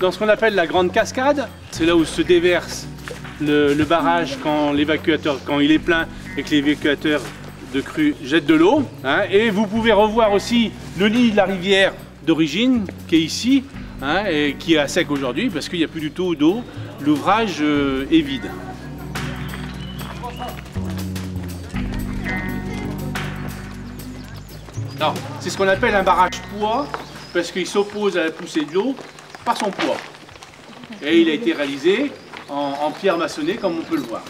dans ce qu'on appelle la grande cascade. C'est là où se déverse le barrage quand l'évacuateur, quand il est plein et que l'évacuateur de crue jette de l'eau. Hein. Et vous pouvez revoir aussi le lit de la rivière d'origine qui est ici, hein, et qui est à sec aujourd'hui parce qu'il n'y a plus du tout d'eau. L'ouvrage est vide. C'est ce qu'on appelle un barrage poids parce qu'il s'oppose à la poussée de l'eau par son poids. Et il a été réalisé en pierre maçonnée comme on peut le voir.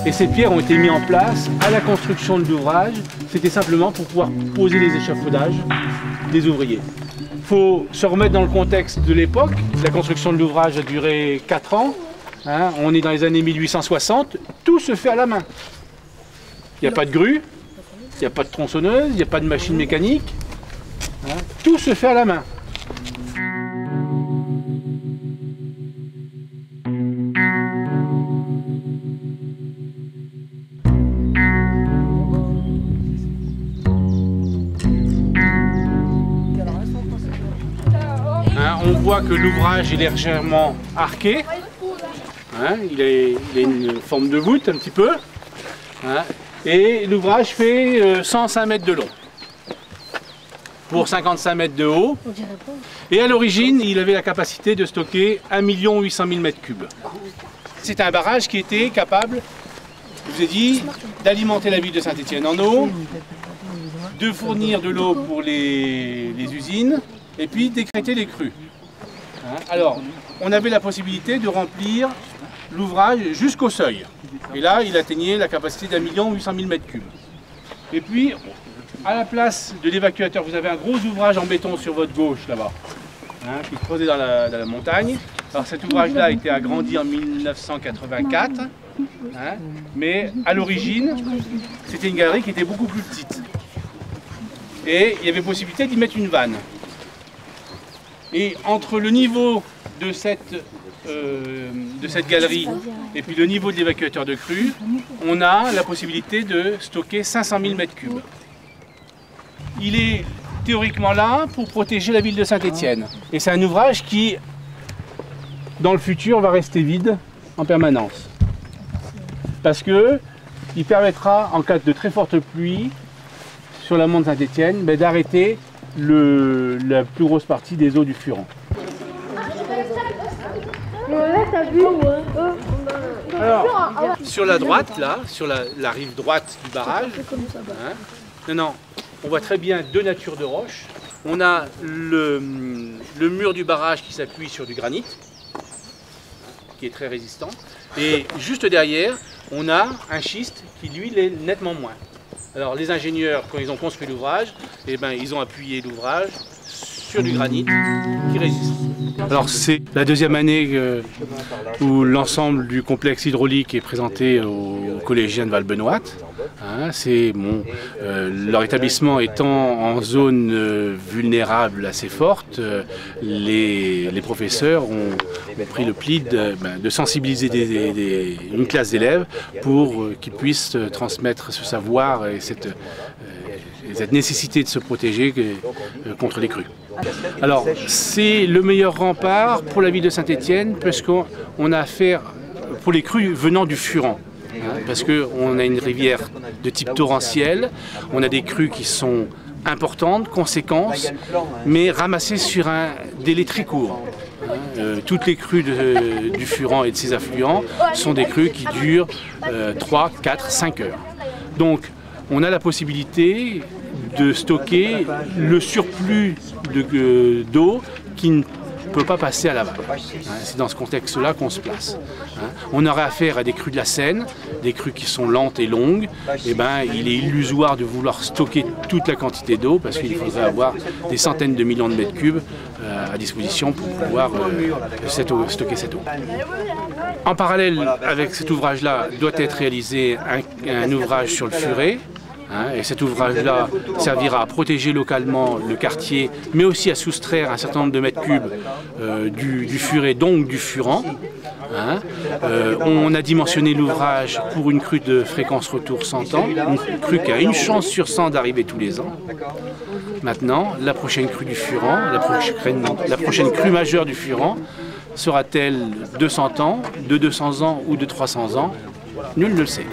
Et ces pierres ont été mises en place à la construction de l'ouvrage. C'était simplement pour pouvoir poser les échafaudages des ouvriers. Il faut se remettre dans le contexte de l'époque. La construction de l'ouvrage a duré 4 ans. Hein, on est dans les années 1860. Tout se fait à la main. Il n'y a pas de grue, il n'y a pas de tronçonneuse, il n'y a pas de machine mécanique. Hein, tout se fait à la main. On voit que l'ouvrage est légèrement arqué, hein, il a une forme de voûte un petit peu, hein, et l'ouvrage fait 105 mètres de long pour 55 mètres de haut. Et à l'origine, il avait la capacité de stocker 1 800 000 mètres cubes. C'est un barrage qui était capable, je vous ai dit, d'alimenter la ville de Saint-Étienne en eau, de fournir de l'eau pour les usines, et puis d'écrêter les crues. Alors, on avait la possibilité de remplir l'ouvrage jusqu'au seuil. Et là, il atteignait la capacité d'1 800 000 mètres cubes. Et puis, à la place de l'évacuateur, vous avez un gros ouvrage en béton sur votre gauche, là-bas, hein, qui se creusait dans la montagne. Alors, cet ouvrage-là a été agrandi en 1984. Hein, mais à l'origine, c'était une galerie qui était beaucoup plus petite. Et il y avait possibilité d'y mettre une vanne. Et entre le niveau de cette galerie et puis le niveau de l'évacuateur de crue, on a la possibilité de stocker 500 000 mètres cubes. Il est théoriquement là pour protéger la ville de Saint-Étienne. Et c'est un ouvrage qui, dans le futur, va rester vide en permanence. Parce qu'il permettra, en cas de très forte pluie, sur l'amont de Saint-Étienne, d'arrêter la plus grosse partie des eaux du Furan. Alors, sur la droite, là, sur la rive droite du barrage, hein, on voit très bien deux natures de roches. On a le mur du barrage qui s'appuie sur du granit, qui est très résistant. Et juste derrière, on a un schiste qui, lui, l'est nettement moins. Alors les ingénieurs, quand ils ont construit l'ouvrage, eh ben, ils ont appuyé l'ouvrage sur du granit qui résiste. Alors c'est la deuxième année où l'ensemble du complexe hydraulique est présenté aux collégiens de Val-Benoît. Hein, leur établissement étant en zone vulnérable assez forte, les professeurs ont pris le pli de sensibiliser une classe d'élèves pour qu'ils puissent transmettre ce savoir et cette nécessité de se protéger contre les crues. Alors, c'est le meilleur rempart pour la ville de Saint-Étienne parce qu'on a affaire pour les crues venant du Furan. Parce qu'on a une rivière de type torrentiel, on a des crues qui sont importantes, conséquences, mais ramassées sur un délai très court. Toutes les crues du Furan et de ses affluents sont des crues qui durent 3, 4, 5 heures. Donc, on a la possibilité de stocker le surplus d'eau qui ne peut pas passer à l'aval. C'est dans ce contexte-là qu'on se place. On aurait affaire à des crues de la Seine, des crues qui sont lentes et longues. Et il est illusoire de vouloir stocker toute la quantité d'eau parce qu'il faudrait avoir des centaines de millions de mètres cubes à disposition pour pouvoir stocker cette eau. En parallèle avec cet ouvrage-là, doit être réalisé un ouvrage sur le Furet, Et cet ouvrage-là servira à protéger localement le quartier, mais aussi à soustraire un certain nombre de mètres cubes du furet, donc du furan. On a dimensionné l'ouvrage pour une crue de fréquence retour 100 ans, une crue qui a une chance sur 100 d'arriver tous les ans. Maintenant, la prochaine crue du furan, la prochaine crue majeure du furan, sera-t-elle de 100 ans, de 200 ans ou de 300 ans? Nul ne le sait.